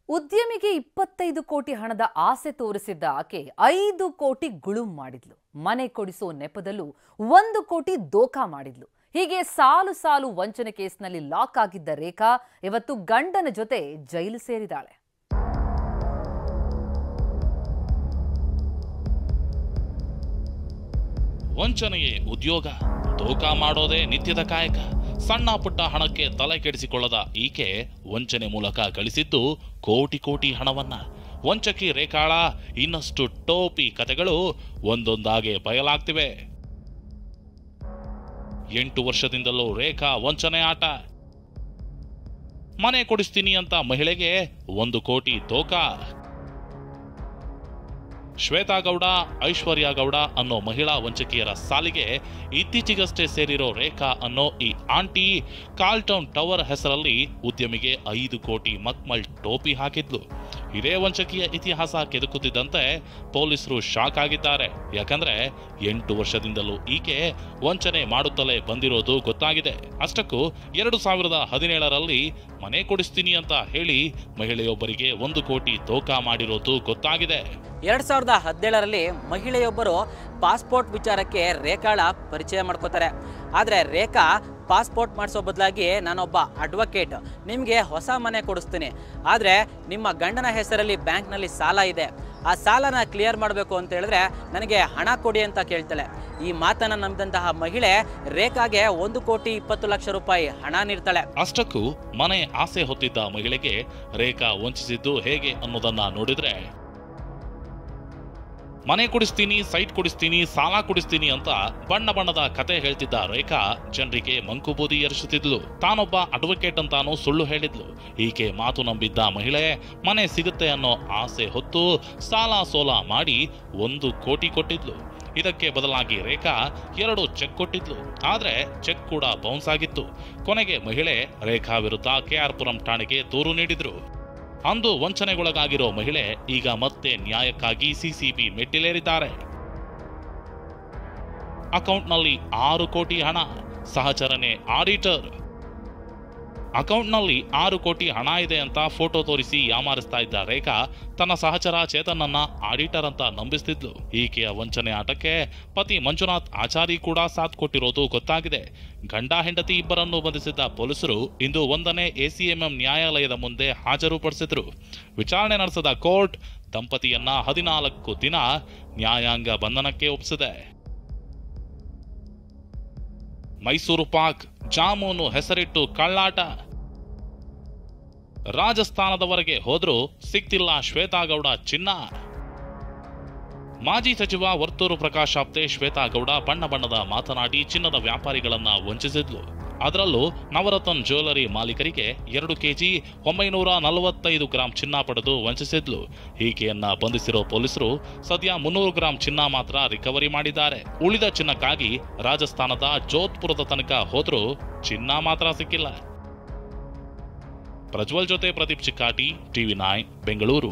ಉದ್ಯಮಿಗೆ 25 ಕೋಟಿ ಹಣದ ಆಸೆ ತೋರಿಸಿದ್ದ ಆಕೆ 5 ಕೋಟಿ ಗುಳುಂ ಮಾಡಿದ್ಲು. ಮನೆ ಕೊಡಿಸೋ ನೆಪದಲ್ಲೂ 1 ಕೋಟಿ ದೋಖಾ ಮಾಡಿದ್ಲು. ಹೀಗೆ ಸಾಲು ಸಾಲು ವಂಚನೆ ಕೇಸ್ನಲ್ಲಿ ಲಾಕ್ ಆಗಿದ್ದ ರೇಖಾ ಇವತ್ತು ಗಂಡನ ಜೊತೆ ಜೈಲು ಸೇರಿದಾಳೆ. ವಂಚನೆಯೇ ಉದ್ಯೋಗ, ದೋಖಾ ಮಾಡೋದೇ ನಿತ್ಯದ ಕಾಯಕ. ಸಣ್ಣ ಪುಟ್ಟ ಹಣಕ್ಕೆ ತಲೆ ಕೆಡಿಸಿಕೊಳ್ಳದ ಈಕೆ ವಂಚನೆ ಮೂಲಕ ಗಳಿಸಿದ್ದು ಕೋಟಿ ಕೋಟಿ ಹಣವನ್ನ. ವಂಚಕಿ ರೇಖಾಳ ಇನ್ನಷ್ಟು ಟೋಪಿ ಕತೆಗಳು ಒಂದೊಂದಾಗೆ ಬಯಲಾಗ್ತಿವೆ. 8 ವರ್ಷದಿಂದಲೂ ರೇಖಾ ವಂಚನೆ ಆಟ. ಮನೆ ಕೊಡಿಸ್ತೀನಿ ಅಂತ ಮಹಿಳೆಗೆ 1 ಕೋಟಿ ದೋಖಾ. ಶ್ವೇತಾ ಗೌಡ, ಐಶ್ವರ್ಯ ಗೌಡ ಅನ್ನೋ ಮಹಿಳಾ ವಂಚಕಿಯರ ಸಾಲಿಗೆ ಇತ್ತೀಚೆಗಷ್ಟೇ ಸೇರಿರೋ ರೇಖಾ ಅನ್ನೋ ಈ ಆಂಟಿ ಕಾಲ್ಟೌನ್ ಟವರ್ ಹೆಸರಲ್ಲಿ ಉದ್ಯಮಿಗೆ 5 ಕೋಟಿ ಮಕ್ಮಲ್ ಟೋಪಿ ಹಾಕಿದ್ಲು. ಇದೇ ವಂಚಕಿಯ ಇತಿಹಾಸ ಕೆದಕುತ್ತಿದ್ದಂತೆ ಪೊಲೀಸರು ಶಾಕ್ ಆಗಿದ್ದಾರೆ. ಯಾಕಂದ್ರೆ 8 ವರ್ಷದಿಂದಲೂ ಈಕೆ ವಂಚನೆ ಮಾಡುತ್ತಲೇ ಬಂದಿರೋದು ಗೊತ್ತಾಗಿದೆ. ಅಷ್ಟಕ್ಕೂ 2017ರಲ್ಲಿ ಮನೆ ಕೊಡಿಸ್ತೀನಿ ಅಂತ ಹೇಳಿ ಮಹಿಳೆಯೊಬ್ಬರಿಗೆ 1 ಕೋಟಿ ದೋಖಾ ಮಾಡಿರೋದು ಗೊತ್ತಾಗಿದೆ. 2017ರಲ್ಲಿ ಮಹಿಳೆಯೊಬ್ಬರು ಪಾಸ್ಪೋರ್ಟ್ ವಿಚಾರಕ್ಕೆ ರೇಖಾಳ ಪರಿಚಯ ಮಾಡ್ಕೋತಾರೆ. ಆದರೆ ರೇಖಾ ಪಾಸ್ಪೋರ್ಟ್ ಮಾಡಿಸೋ ಬದಲಾಗಿ ನಾನೊಬ್ಬ ಅಡ್ವೊಕೇಟ್, ನಿಮಗೆ ಹೊಸ ಮನೆ ಕೊಡಿಸ್ತೀನಿ, ಆದರೆ ನಿಮ್ಮ ಗಂಡನ ಹೆಸರಲ್ಲಿ ಬ್ಯಾಂಕ್ನಲ್ಲಿ ಸಾಲ ಇದೆ, ಆ ಸಾಲನ ಕ್ಲಿಯರ್ ಮಾಡಬೇಕು ಅಂತ ಹೇಳಿದ್ರೆ ನನಗೆ ಹಣ ಕೊಡಿ ಅಂತ ಕೇಳ್ತಾಳೆ. ಈ ಮಾತನ್ನ ನಂಬಿದಂತಹ ಮಹಿಳೆ ರೇಖಾಗೆ 1 ಕೋಟಿ 20 ಲಕ್ಷ ರೂಪಾಯಿ ಹಣ ನೀಡ್ತಾಳೆ. ಅಷ್ಟಕ್ಕೂ ಮನೆ ಆಸೆ ಹೊತ್ತಿದ್ದ ಮಹಿಳೆಗೆ ರೇಖಾ ವಂಚಿಸಿದ್ದು ಹೇಗೆ ಅನ್ನೋದನ್ನ ನೋಡಿದ್ರೆ, ಮನೆ ಕೊಡಿಸ್ತೀನಿ, ಸೈಟ್ ಕೊಡಿಸ್ತೀನಿ, ಸಾಲ ಕೊಡಿಸ್ತೀನಿ ಅಂತ ಬಣ್ಣ ಬಣ್ಣದ ಕತೆ ಹೇಳ್ತಿದ್ದ ರೇಖಾ ಜನರಿಗೆ ಮಂಕುಬೂದಿ ಎರಚುತ್ತಿದ್ಲು. ತಾನೊಬ್ಬ ಅಡ್ವೊಕೇಟ್ ಅಂತಾನೂ ಸುಳ್ಳು ಹೇಳಿದ್ಲು. ಈಕೆ ಮಾತು ನಂಬಿದ್ದ ಮಹಿಳೆ ಮನೆ ಸಿಗುತ್ತೆ ಅನ್ನೋ ಆಸೆ ಹೊತ್ತು ಸಾಲ ಸೋಲ ಮಾಡಿ 1 ಕೋಟಿ ಕೊಟ್ಟಿದ್ಲು. ಇದಕ್ಕೆ ಬದಲಾಗಿ ರೇಖಾ 2 ಚೆಕ್ ಕೊಟ್ಟಿದ್ಲು. ಆದ್ರೆ ಚೆಕ್ ಕೂಡ ಬೌನ್ಸ್ ಆಗಿತ್ತು. ಕೊನೆಗೆ ಮಹಿಳೆ ರೇಖಾ ವಿರುದ್ಧ ಕೆಆರ್ಪುರಂ ಠಾಣೆಗೆ ದೂರು ನೀಡಿದ್ರು. ಅಂದು ವಂಚನೆಗೊಳಗಾಗಿರೋ ಮಹಿಳೆ ಈಗ ಮತ್ತೆ ನ್ಯಾಯಕ್ಕಾಗಿ ಸಿಸಿಬಿ ಮೆಟ್ಟಿಲೇರಿದ್ದಾರೆ. ಅಕೌಂಟ್ನಲ್ಲಿ 6 ಕೋಟಿ ಹಣ, ಸಹಚರನೇ ಆಡಿಟರ್. ಅಕೌಂಟ್ನಲ್ಲಿ 6 ಕೋಟಿ ಹಣ ಇದೆ ಅಂತ ಫೋಟೋ ತೋರಿಸಿ ಯಾಮಾರಿಸ್ತಾ ಇದ್ದ ರೇಖಾ ತನ್ನ ಸಹಚರ ಚೇತನನ್ನ ಆಡಿಟರ್ ಅಂತ ನಂಬಿಸ್ತಿದ್ಲು. ಈಕೆಯ ವಂಚನೆ ಆಟಕ್ಕೆ ಪತಿ ಮಂಜುನಾಥ್ ಆಚಾರಿ ಕೂಡ ಸಾಥ್ ಕೊಟ್ಟಿರೋದು ಗೊತ್ತಾಗಿದೆ. ಗಂಡ ಹೆಂಡತಿ ಇಬ್ಬರನ್ನು ಬಂಧಿಸಿದ್ದ ಪೊಲೀಸರು ಇಂದು 1ನೇ ACMM ನ್ಯಾಯಾಲಯದ ಮುಂದೆ ಹಾಜರುಪಡಿಸಿದ್ರು. ವಿಚಾರಣೆ ನಡೆಸಿದ ಕೋರ್ಟ್ ದಂಪತಿಯನ್ನ 14 ದಿನ ನ್ಯಾಯಾಂಗ ಬಂಧನಕ್ಕೆ ಒಪ್ಪಿಸಿದೆ. ಮೈಸೂರು ಪಾಕ್, ಜಾಮೂನು ಹೆಸರಿಟ್ಟು ಕಳ್ಳಾಟ. ರಾಜಸ್ಥಾನದವರೆಗೆ ಹೋದ್ರೂ ಸಿಕ್ತಿಲ್ಲ ಶ್ವೇತಾಗೌಡ ಚಿನ್ನ. ಮಾಜಿ ಸಚಿವ ವರ್ತೂರು ಪ್ರಕಾಶ್ ಆಪ್ತೆ ಶ್ವೇತಾಗೌಡ ಬಣ್ಣ ಬಣ್ಣದ ಮಾತನಾಡಿ ಚಿನ್ನದ ವ್ಯಾಪಾರಿಗಳನ್ನ ವಂಚಿಸಿದ್ಲು. ಅದರಲ್ಲೂ ನವರತ್ನ ಜ್ಯುವೆಲರಿ ಮಾಲೀಕರಿಗೆ 2 ಕೆಜಿ 945 ಗ್ರಾಂ ಚಿನ್ನ ಪಡೆದು ವಂಚಿಸಿದ್ಲು. ಈಕೆಯನ್ನ ಬಂಧಿಸಿರೋ ಪೊಲೀಸರು ಸದ್ಯ 300 ಗ್ರಾಂ ಚಿನ್ನ ಮಾತ್ರ ರಿಕವರಿ ಮಾಡಿದ್ದಾರೆ. ಉಳಿದ ಚಿನ್ನಕ್ಕಾಗಿ ರಾಜಸ್ಥಾನದ ಜೋಧ್ಪುರದ ತನಕ ಹೋದ್ರೂ ಚಿನ್ನ ಮಾತ್ರ ಸಿಕ್ಕಿಲ್ಲ. ಪ್ರಜ್ವಲ್ ಜೊತೆ ಪ್ರದೀಪ್ ಚಿಕ್ಕಾಟಿ, TV9 ಬೆಂಗಳೂರು.